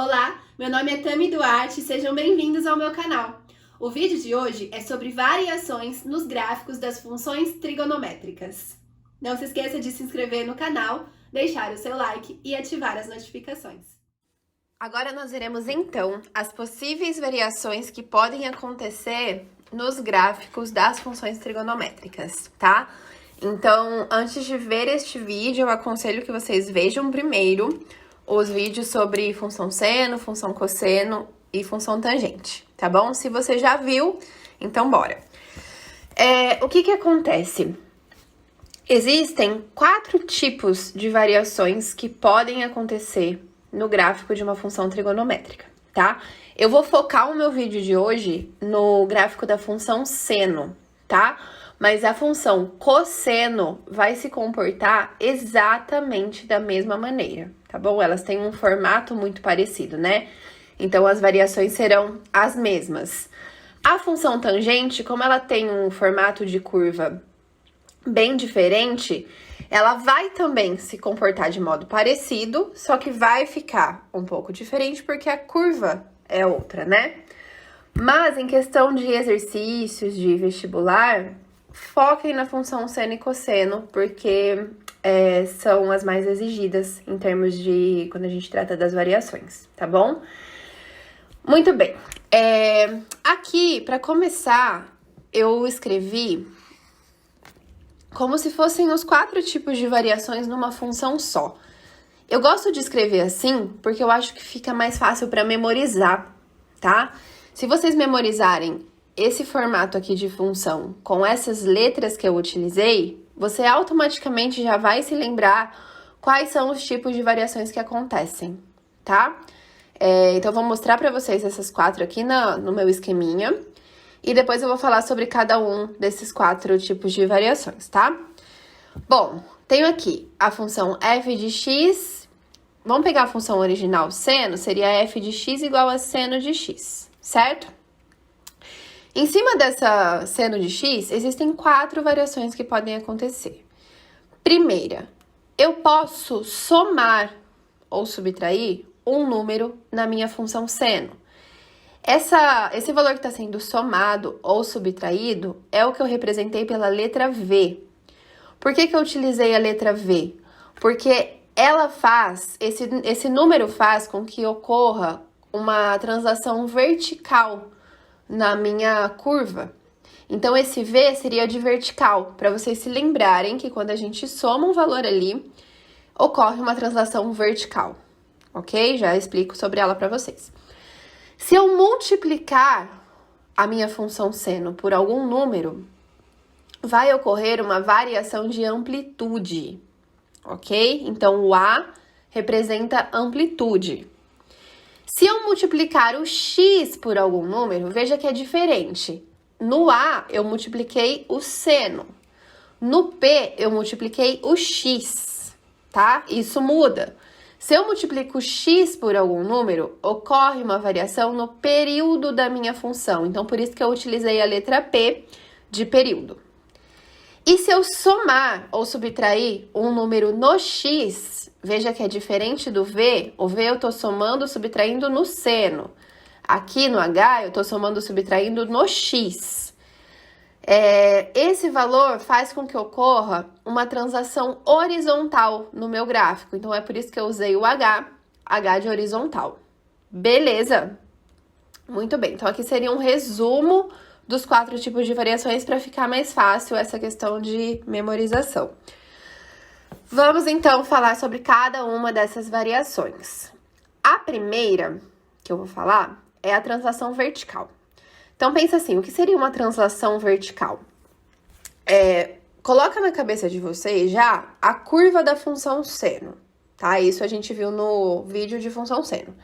Olá, meu nome é Tami Duarte e sejam bem-vindos ao meu canal. O vídeo de hoje é sobre variações nos gráficos das funções trigonométricas. Não se esqueça de se inscrever no canal, deixar o seu like e ativar as notificações. Agora nós veremos então as possíveis variações que podem acontecer nos gráficos das funções trigonométricas, tá? Então, antes de ver este vídeo, eu aconselho que vocês vejam primeiro os vídeos sobre função seno, função cosseno e função tangente, tá bom? Se você já viu, então bora. O que acontece? Existem 4 tipos de variações que podem acontecer no gráfico de uma função trigonométrica, tá? Eu vou focar o meu vídeo de hoje no gráfico da função seno, tá? Mas a função cosseno vai se comportar exatamente da mesma maneira, tá bom? Elas têm um formato muito parecido, né? Então, as variações serão as mesmas. A função tangente, como ela tem um formato de curva bem diferente, ela vai também se comportar de modo parecido, só que vai ficar um pouco diferente porque a curva é outra, né? Mas em questão de exercícios de vestibular, foquem na função seno e cosseno, porque são as mais exigidas em termos de quando a gente trata das variações, tá bom? Muito bem. Aqui, para começar, eu escrevi como se fossem os 4 tipos de variações numa função só. Eu gosto de escrever assim porque eu acho que fica mais fácil para memorizar, tá? Se vocês memorizarem esse formato aqui de função com essas letras que eu utilizei, você automaticamente já vai se lembrar quais são os tipos de variações que acontecem, tá? Então, eu vou mostrar para vocês essas 4 aqui no meu esqueminha. E depois eu vou falar sobre cada um desses 4 tipos de variações, tá? Bom, tenho aqui a função f de x. Vamos pegar a função original seno, seria f de x igual a seno de x, certo? Em cima dessa seno de x, existem 4 variações que podem acontecer. Primeira, eu posso somar ou subtrair um número na minha função seno. Esse valor que está sendo somado ou subtraído é o que eu representei pela letra V. Por que eu utilizei a letra V? Porque ela esse número faz com que ocorra uma translação vertical na minha curva. Então, esse V seria de vertical, para vocês se lembrarem que quando a gente soma um valor ali, ocorre uma translação vertical, ok? Já explico sobre ela para vocês. Se eu multiplicar a minha função seno por algum número, vai ocorrer uma variação de amplitude, ok? Então, o A representa amplitude. Se eu multiplicar o x por algum número, veja que é diferente. No A, eu multipliquei o seno. No P, eu multipliquei o x, tá? Isso muda. Se eu multiplico x por algum número, ocorre uma variação no período da minha função. Então, por isso que eu utilizei a letra P de período. E se eu somar ou subtrair um número no x, veja que é diferente do V. O V eu estou somando, subtraindo no seno. Aqui no H, eu estou somando, subtraindo no x. Esse valor faz com que ocorra uma translação horizontal no meu gráfico. Então, é por isso que eu usei o H de horizontal. Beleza? Muito bem. Então, aqui seria um resumo dos 4 tipos de variações para ficar mais fácil essa questão de memorização. Vamos, então, falar sobre cada uma dessas variações. A primeira que eu vou falar é a translação vertical. Então, pensa assim, o que seria uma translação vertical? Coloca na cabeça de vocês já a curva da função seno, tá? Isso a gente viu no vídeo de função seno.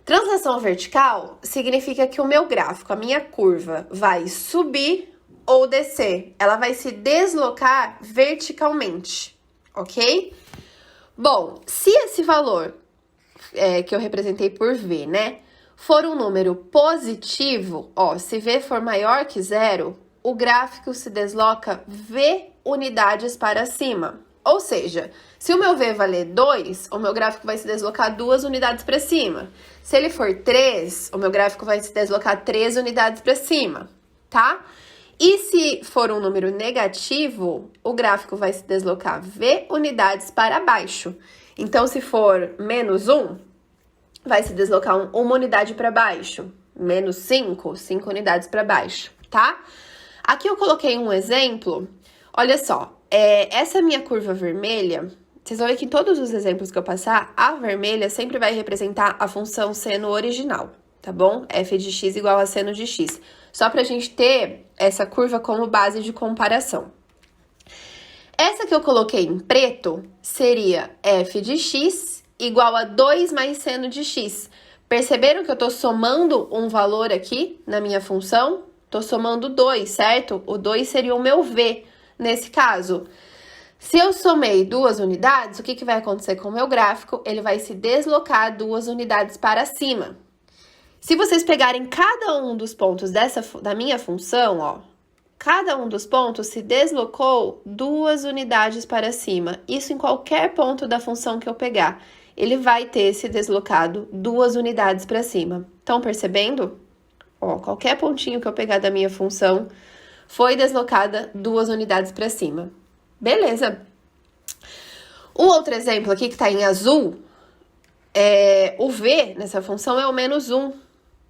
Translação vertical significa que o meu gráfico, a minha curva, vai subir ou descer. Ela vai se deslocar verticalmente, ok? Bom, se esse valor que eu representei por V, né, for um número positivo, se V for maior que 0, o gráfico se desloca V unidades para cima, Ou seja, se o meu V valer 2, o meu gráfico vai se deslocar 2 unidades para cima. Se ele for 3, o meu gráfico vai se deslocar 3 unidades para cima, tá? E se for um número negativo, o gráfico vai se deslocar V unidades para baixo. Então, se for menos 1, vai se deslocar uma unidade para baixo. Menos 5, 5 unidades para baixo, tá? Aqui eu coloquei um exemplo. Olha só, essa minha curva vermelha, vocês vão ver que em todos os exemplos que eu passar, a vermelha sempre vai representar a função seno original, tá bom? F de x igual a seno de x. Só pra gente ter essa curva como base de comparação. Essa que eu coloquei em preto seria f de x igual a 2 mais seno de x. Perceberam que eu tô somando um valor aqui na minha função? Tô somando 2, certo? O 2 seria o meu v nesse caso. Se eu somei 2 unidades, o que vai acontecer com o meu gráfico? Ele vai se deslocar 2 unidades para cima. Se vocês pegarem cada um dos pontos da minha função, ó, cada um dos pontos se deslocou 2 unidades para cima. Isso em qualquer ponto da função que eu pegar. Ele vai ter se deslocado 2 unidades para cima. Estão percebendo? Ó, qualquer pontinho que eu pegar da minha função foi deslocada 2 unidades para cima. Beleza. Um outro exemplo aqui que tá em azul, o v nessa função é o menos 1.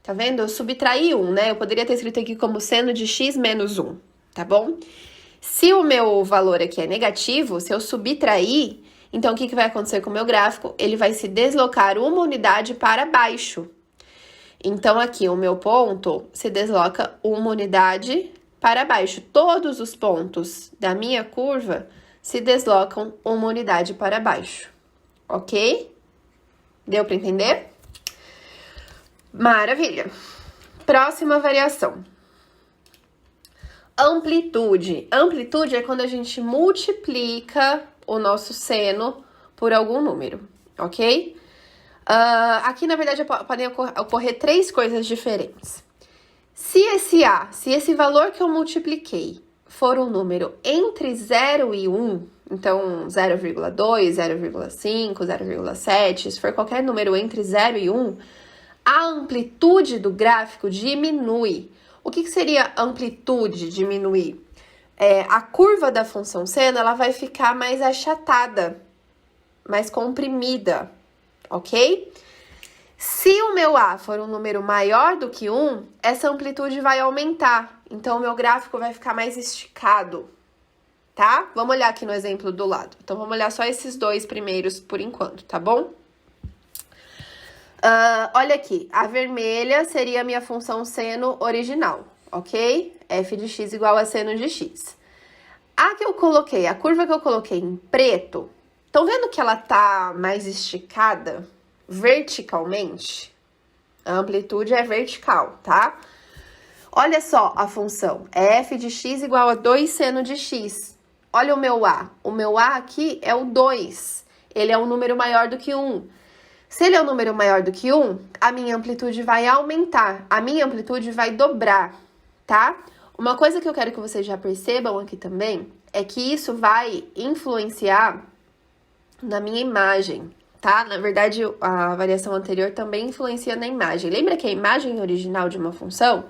Tá vendo? Eu subtraí 1, né? Eu poderia ter escrito aqui como seno de x menos 1, tá bom? Se o meu valor aqui é negativo, se eu subtrair, então o que vai acontecer com o meu gráfico? Ele vai se deslocar 1 unidade para baixo. Então, aqui, o meu ponto se desloca 1 unidade para baixo. Todos os pontos da minha curva se deslocam 1 unidade para baixo. Ok? Deu para entender? Maravilha! Próxima variação. Amplitude. Amplitude é quando a gente multiplica o nosso seno por algum número, ok? Aqui, na verdade, podem ocorrer 3 coisas diferentes. Se esse valor que eu multipliquei for um número entre 0 e 1, então 0,2, 0,5, 0,7, se for qualquer número entre 0 e 1, a amplitude do gráfico diminui. O que seria amplitude diminuir? A curva da função seno, ela vai ficar mais achatada, mais comprimida, ok? Se o meu A for um número maior do que 1, essa amplitude vai aumentar. Então, o meu gráfico vai ficar mais esticado, tá? Vamos olhar aqui no exemplo do lado. Então, vamos olhar só esses 2 primeiros por enquanto, tá bom? Olha aqui, a vermelha seria a minha função seno original, ok? F de x igual a seno de x. A curva que eu coloquei em preto, estão vendo que ela tá mais esticada verticalmente? A amplitude é vertical, tá? Olha só a função, f de x igual a 2 seno de x. Olha o meu A. O meu A aqui é o 2. Ele é um número maior do que 1. Se ele é um número maior do que 1, a minha amplitude vai aumentar. A minha amplitude vai dobrar, tá? Uma coisa que eu quero que vocês já percebam aqui também é que isso vai influenciar na minha imagem, tá? Na verdade, a variação anterior também influencia na imagem. Lembra que a imagem original de uma função,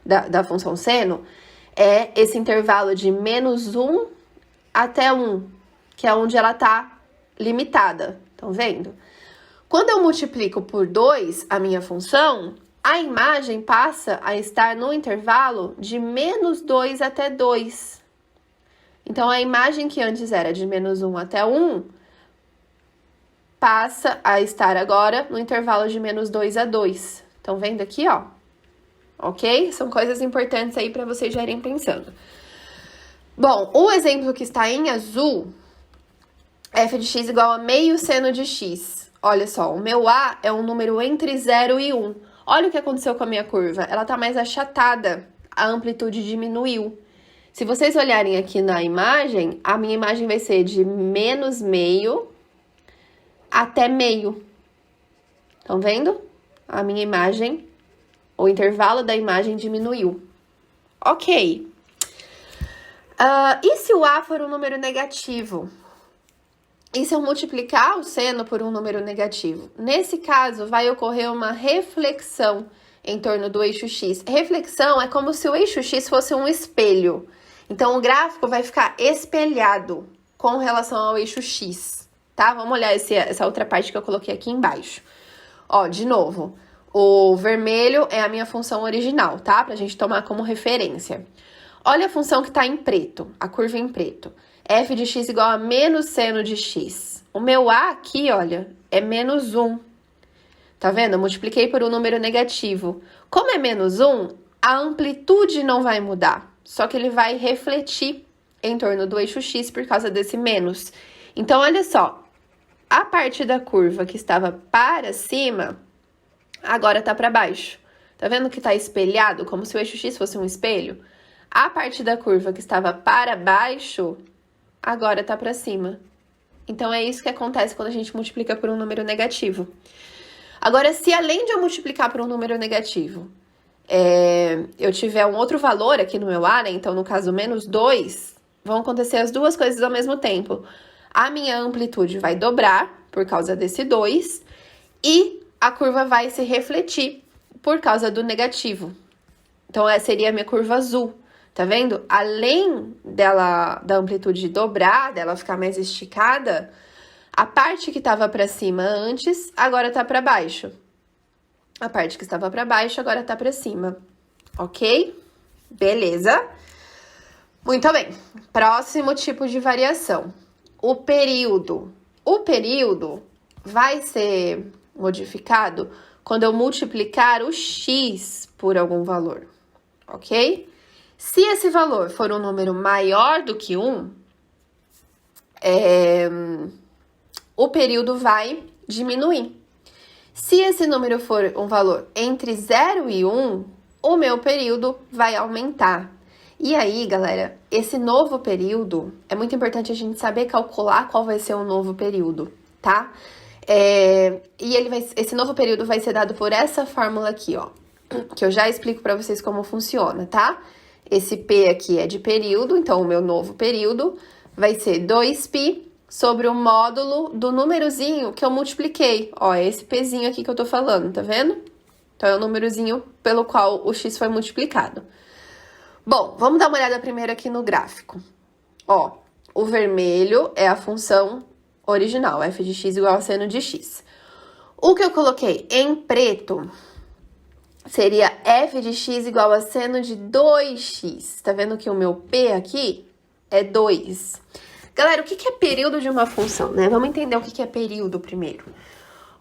da função seno, é esse intervalo de menos 1 até 1, que é onde ela tá limitada. Estão vendo? Quando eu multiplico por 2 a minha função, a imagem passa a estar no intervalo de menos 2 até 2. Então, a imagem que antes era de menos 1 até 1, passa a estar agora no intervalo de menos 2 a 2. Estão vendo aqui, ó? Ok? São coisas importantes aí para vocês já irem pensando. Bom, o exemplo que está em azul, f de x igual a meio seno de x. Olha só, o meu A é um número entre 0 e 1. Olha o que aconteceu com a minha curva. Ela tá mais achatada, a amplitude diminuiu. Se vocês olharem aqui na imagem, a minha imagem vai ser de menos meio até meio. Estão vendo? A minha imagem, o intervalo da imagem diminuiu. Ok. E se o A for um número negativo? E se eu multiplicar o seno por um número negativo? Nesse caso, vai ocorrer uma reflexão em torno do eixo x. Reflexão é como se o eixo x fosse um espelho. Então, o gráfico vai ficar espelhado com relação ao eixo x, tá? Vamos olhar essa outra parte que eu coloquei aqui embaixo. Ó, de novo, o vermelho é a minha função original, tá? Pra gente tomar como referência. Olha a função que tá em preto, a curva em preto. F de x igual a menos seno de x. O meu A aqui, olha, é menos 1. Tá vendo? Eu multipliquei por um número negativo. Como é menos 1, a amplitude não vai mudar. Só que ele vai refletir em torno do eixo x por causa desse menos. Então, olha só. A parte da curva que estava para cima, agora tá para baixo. Tá vendo que tá espelhado, como se o eixo x fosse um espelho? A parte da curva que estava para baixo, agora tá para cima. Então, é isso que acontece quando a gente multiplica por um número negativo. Agora, se além de eu multiplicar por um número negativo, eu tiver um outro valor aqui no meu A, né? Então, no caso, menos 2, vão acontecer as duas coisas ao mesmo tempo. A minha amplitude vai dobrar por causa desse 2 e a curva vai se refletir por causa do negativo. Então, essa seria a minha curva azul. Tá vendo? Além da amplitude dobrar, dela ficar mais esticada, a parte que estava para cima antes, agora tá para baixo. A parte que estava para baixo, agora tá para cima. Ok? Beleza? Muito bem. Próximo tipo de variação. O período. O período vai ser modificado quando eu multiplicar o x por algum valor. Ok? Se esse valor for um número maior do que 1, o período vai diminuir. Se esse número for um valor entre 0 e 1, o meu período vai aumentar. E aí, galera, esse novo período, é muito importante a gente saber calcular qual vai ser o novo período, tá? Esse novo período vai ser dado por essa fórmula aqui, ó, que eu já explico pra vocês como funciona, tá? Esse P aqui é de período, então o meu novo período vai ser 2π sobre o módulo do númerozinho que eu multipliquei. Ó, é esse Pzinho aqui que eu tô falando, tá vendo? Então, é o númerozinho pelo qual o x foi multiplicado. Bom, vamos dar uma olhada primeiro aqui no gráfico. Ó, o vermelho é a função original, f de x igual a seno de x. O que eu coloquei em preto seria f de x igual a seno de 2x. Tá vendo que o meu p aqui é 2. Galera, o que é período de uma função, né? Vamos entender o que é período primeiro.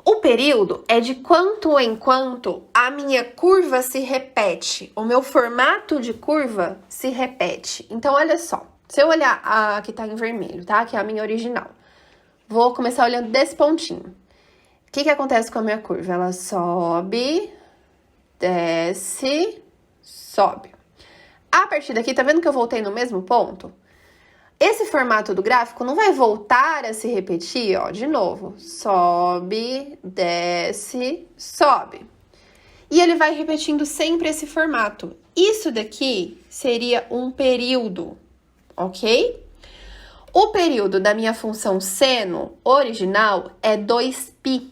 O período é de quanto em quanto a minha curva se repete. O meu formato de curva se repete. Então, olha só. Se eu olhar a que tá em vermelho, tá? Que é a minha original. Vou começar olhando desse pontinho. O que acontece com a minha curva? Ela sobe, desce, sobe. A partir daqui, tá vendo que eu voltei no mesmo ponto? Esse formato do gráfico não vai voltar a se repetir, ó, de novo. Sobe, desce, sobe. E ele vai repetindo sempre esse formato. Isso daqui seria um período, ok? O período da minha função seno original é 2π.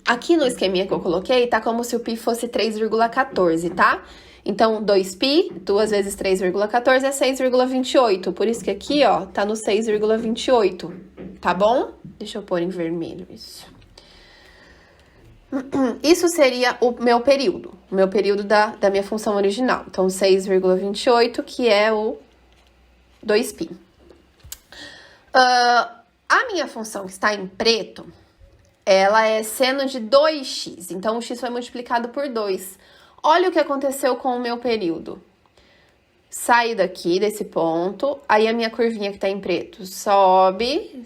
Aqui no esqueminha que eu coloquei, tá como se o π fosse 3,14, tá? Então, 2π, 2 vezes 3,14 é 6,28. Por isso que aqui, ó, tá no 6,28, tá bom? Deixa eu pôr em vermelho isso. Isso seria o meu período da minha função original. Então, 6,28, que é o 2π. A minha função que está em preto, ela é seno de 2x. Então, o x foi multiplicado por 2. Olha o que aconteceu com o meu período. Saio daqui, desse ponto, aí a minha curvinha que tá em preto sobe,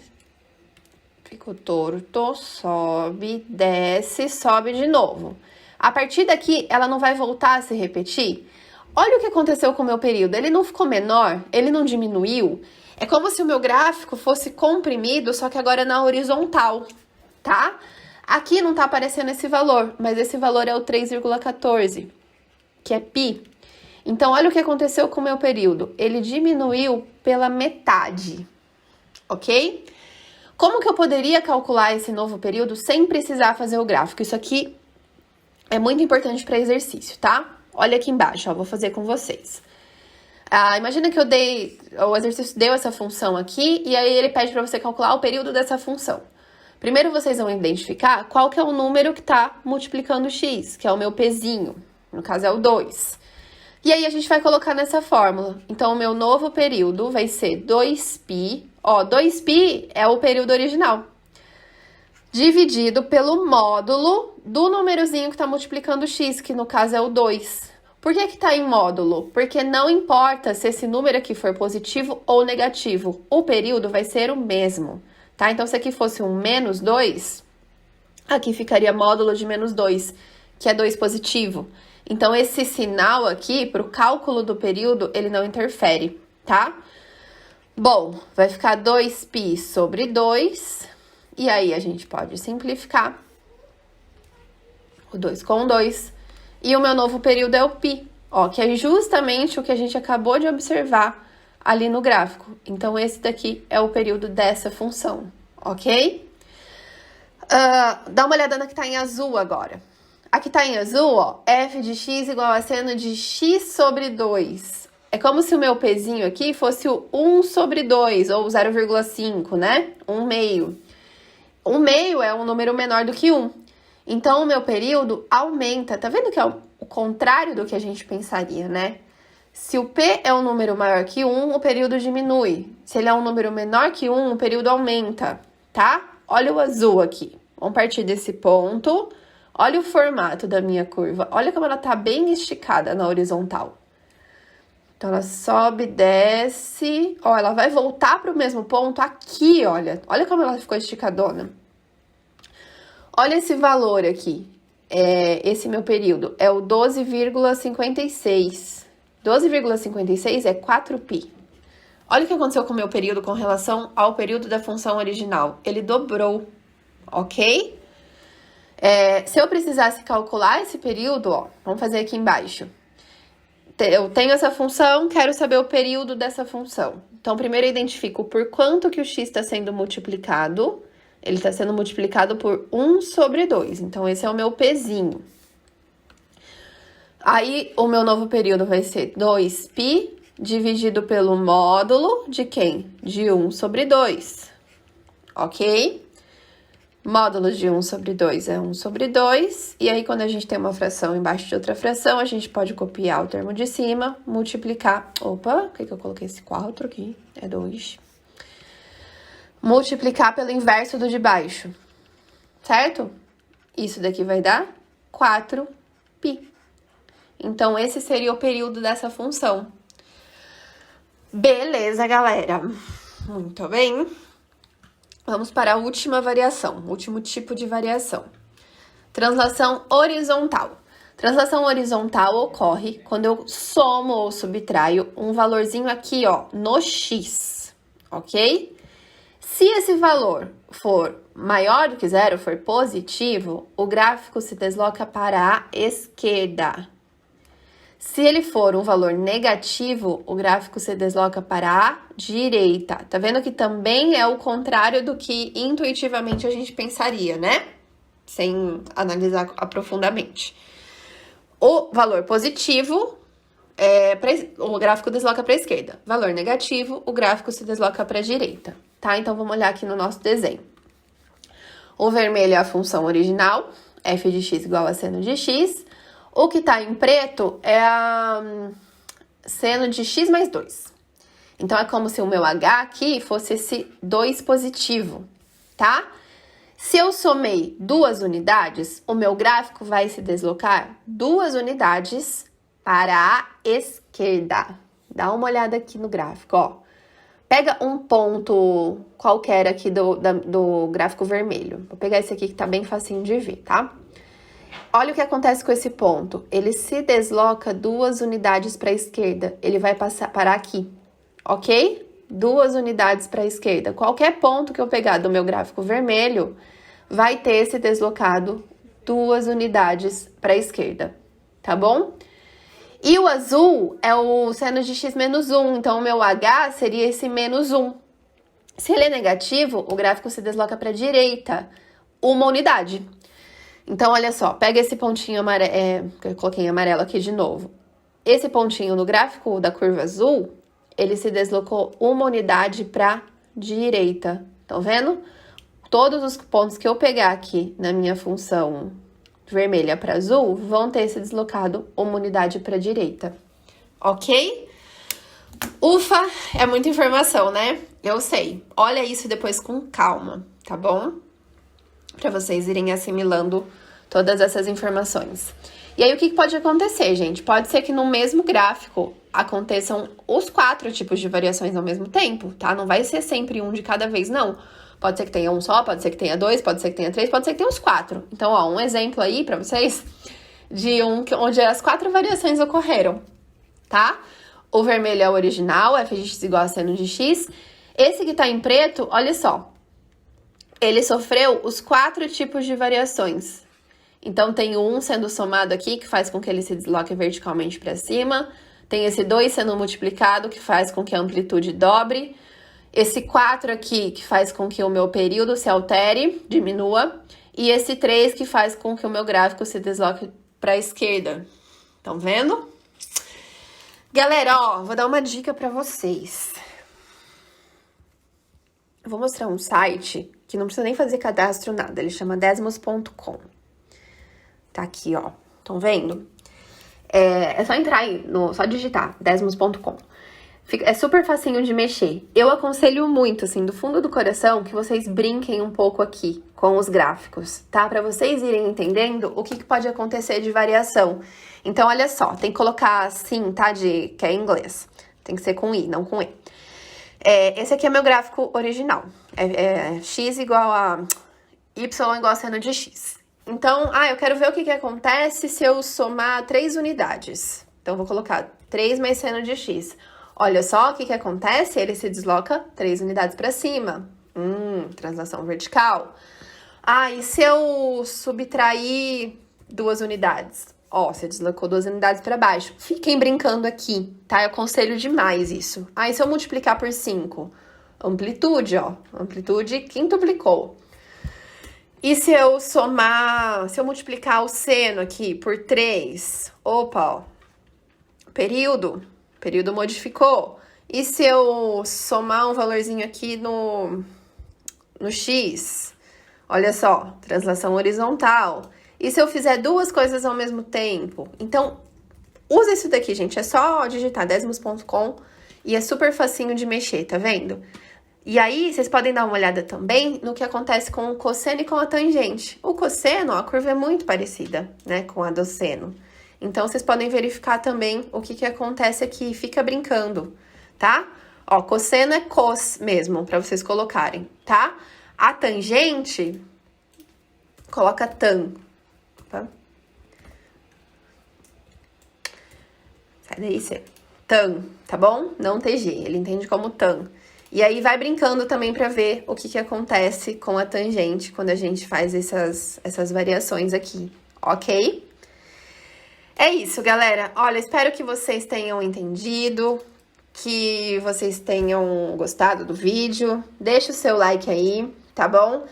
ficou torto, sobe, desce, sobe de novo. A partir daqui, ela não vai voltar a se repetir? Olha o que aconteceu com o meu período. Ele não ficou menor, ele não diminuiu. É como se o meu gráfico fosse comprimido, só que agora na horizontal, tá? Aqui não tá aparecendo esse valor, mas esse valor é o 3,14, que é π. Então, olha o que aconteceu com o meu período. Ele diminuiu pela metade, ok? Como que eu poderia calcular esse novo período sem precisar fazer o gráfico? Isso aqui é muito importante para exercício, tá? Olha aqui embaixo, ó, vou fazer com vocês. Imagina que o exercício deu essa função aqui, e aí ele pede para você calcular o período dessa função. Primeiro vocês vão identificar qual que é o número que está multiplicando x, que é o meu pzinho, no caso é o 2. E aí a gente vai colocar nessa fórmula. Então, o meu novo período vai ser 2π, ó, 2π é o período original, dividido pelo módulo do númerozinho que está multiplicando x, que no caso é o 2. Por que está em módulo? Porque não importa se esse número aqui for positivo ou negativo, o período vai ser o mesmo, tá? Então, se aqui fosse um menos 2, aqui ficaria módulo de menos 2, que é 2 positivo. Então, esse sinal aqui, para o cálculo do período, ele não interfere, tá? Bom, vai ficar 2π sobre 2, e aí a gente pode simplificar o 2 com 2, e o meu novo período é o π, ó, que é justamente o que a gente acabou de observar ali no gráfico. Então, esse daqui é o período dessa função, ok? Dá uma olhada na que tá em azul agora. Aqui tá em azul, ó, f de x igual a seno de x sobre 2. É como se o meu pzinho aqui fosse o 1 sobre 2, ou 0,5, né? 1 meio. 1 meio é um número menor do que 1. Então, o meu período aumenta. Tá vendo que é o contrário do que a gente pensaria, né? Se o p é um número maior que 1, o período diminui. Se ele é um número menor que 1, o período aumenta, tá? Olha o azul aqui. Vamos partir desse ponto. Olha o formato da minha curva. Olha como ela tá bem esticada na horizontal. Então, ela sobe, desce. Ó, ela vai voltar para o mesmo ponto aqui, olha. Olha como ela ficou esticadona. Olha esse valor aqui. Esse meu período é o 12,56. 12,56 é 4π. Olha o que aconteceu com o meu período com relação ao período da função original. Ele dobrou, ok? Se eu precisasse calcular esse período, ó, vamos fazer aqui embaixo. Eu tenho essa função, quero saber o período dessa função. Então, primeiro eu identifico por quanto que o x está sendo multiplicado. Ele está sendo multiplicado por 1 sobre 2. Então, esse é o meu pzinho. Aí, o meu novo período vai ser 2π dividido pelo módulo de quem? De 1 sobre 2. Ok? Módulo de 1 sobre 2 é 1 sobre 2. E aí, quando a gente tem uma fração embaixo de outra fração, a gente pode copiar o termo de cima, multiplicar... Opa, por que eu coloquei esse 4 aqui? É 2. Multiplicar pelo inverso do de baixo, certo? Isso daqui vai dar 4π. Então, esse seria o período dessa função. Beleza, galera? Muito bem. Vamos para a última variação, o último tipo de variação. Translação horizontal. Translação horizontal ocorre quando eu somo ou subtraio um valorzinho aqui, ó, no x, ok? Se esse valor for maior do que zero, for positivo, o gráfico se desloca para a esquerda. Se ele for um valor negativo, o gráfico se desloca para a direita. Tá vendo que também é o contrário do que intuitivamente a gente pensaria, né? Sem analisar aprofundadamente. O valor positivo, o gráfico desloca para a esquerda. Valor negativo, o gráfico se desloca para a direita. Tá? Então, vamos olhar aqui no nosso desenho. O vermelho é a função original, f de x igual a seno de x. O que tá em preto é a seno de x mais 2. Então, é como se o meu h aqui fosse esse 2 positivo, tá? Se eu somei 2 unidades, o meu gráfico vai se deslocar 2 unidades para a esquerda. Dá uma olhada aqui no gráfico, ó. Pega um ponto qualquer aqui do gráfico vermelho. Vou pegar esse aqui que tá bem facinho de ver, tá? Olha o que acontece com esse ponto. Ele se desloca 2 unidades para a esquerda. Ele vai parar aqui, ok? 2 unidades para a esquerda. Qualquer ponto que eu pegar do meu gráfico vermelho vai ter se deslocado 2 unidades para a esquerda, tá bom? E o azul é o seno de x menos 1. Então, o meu h seria esse menos 1. Se ele é negativo, o gráfico se desloca para a direita, uma unidade. Então, olha só, pega esse pontinho amarelo, que eu coloquei em amarelo aqui de novo. Esse pontinho no gráfico da curva azul, ele se deslocou uma unidade para a direita. Estão vendo? Todos os pontos que eu pegar aqui na minha função vermelha para azul vão ter se deslocado uma unidade para a direita. Ok? Ufa, é muita informação, né? Eu sei. Olha isso depois com calma, tá bom? Para vocês irem assimilando todas essas informações. E aí, o que pode acontecer, gente? Pode ser que no mesmo gráfico aconteçam os 4 tipos de variações ao mesmo tempo, tá? Não vai ser sempre um de cada vez, não. Pode ser que tenha um só, pode ser que tenha 2, pode ser que tenha 3, pode ser que tenha os 4. Então, ó, um exemplo aí pra vocês de onde as 4 variações ocorreram, tá? O vermelho é o original, f de x igual a seno de x. Esse que tá em preto, olha só. Ele sofreu os 4 tipos de variações. Então, tem o 1 sendo somado aqui, que faz com que ele se desloque verticalmente para cima. Tem esse 2 sendo multiplicado, que faz com que a amplitude dobre. Esse 4 aqui, que faz com que o meu período se altere, diminua. E esse 3, que faz com que o meu gráfico se desloque para a esquerda. Estão vendo? Galera, ó, vou dar uma dica para vocês. Eu vou mostrar um site que não precisa nem fazer cadastro, nada. Ele chama Desmos.com. Tá aqui, ó. Estão vendo? É só entrar aí, só digitar, Desmos.com. É super facinho de mexer. Eu aconselho muito, assim, do fundo do coração, que vocês brinquem um pouco aqui com os gráficos, tá? Pra vocês irem entendendo o que pode acontecer de variação. Então, olha só, tem que colocar assim, tá? Que é em inglês. Tem que ser com I, não com E. Esse aqui é meu gráfico original. X igual a Y igual a seno de X. Então, eu quero ver o que acontece se eu somar 3 unidades. Então, vou colocar 3 mais seno de X. Olha só o que acontece, ele se desloca 3 unidades para cima. Translação vertical. E se eu subtrair 2 unidades? Ó, você deslocou 2 unidades para baixo. Fiquem brincando aqui, tá? Eu aconselho demais isso. E se eu multiplicar por 5? Amplitude, ó. Amplitude quintuplicou. E se eu multiplicar o seno aqui por 3? Opa, ó. Período modificou. E se eu somar um valorzinho aqui no x? Olha só, translação horizontal. E se eu fizer 2 coisas ao mesmo tempo? Então, usa isso daqui, gente. É só digitar Desmos.com e é super facinho de mexer, tá vendo? E aí, vocês podem dar uma olhada também no que acontece com o cosseno e com a tangente. O cosseno, ó, a curva é muito parecida, né, com a do seno. Então, vocês podem verificar também o que acontece aqui. Fica brincando, tá? Ó, cosseno é cos mesmo, pra vocês colocarem, tá? A tangente, coloca tan, tá? Sai daí, Cê. Tan, tá bom? Não TG, ele entende como tan. E aí, vai brincando também pra ver o que acontece com a tangente quando a gente faz essas variações aqui, ok? É isso, galera. Olha, espero que vocês tenham entendido, que vocês tenham gostado do vídeo. Deixa o seu like aí, tá bom?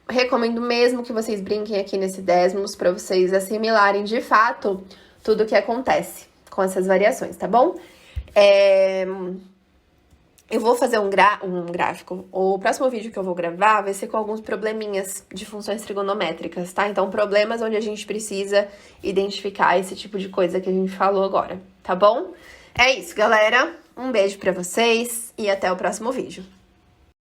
Recomendo mesmo que vocês brinquem aqui nesse Desmos para vocês assimilarem de fato tudo o que acontece com essas variações, tá bom? Eu vou fazer um gráfico. O próximo vídeo que eu vou gravar vai ser com alguns probleminhas de funções trigonométricas, tá? Então, problemas onde a gente precisa identificar esse tipo de coisa que a gente falou agora, tá bom? É isso, galera. Um beijo pra vocês e até o próximo vídeo.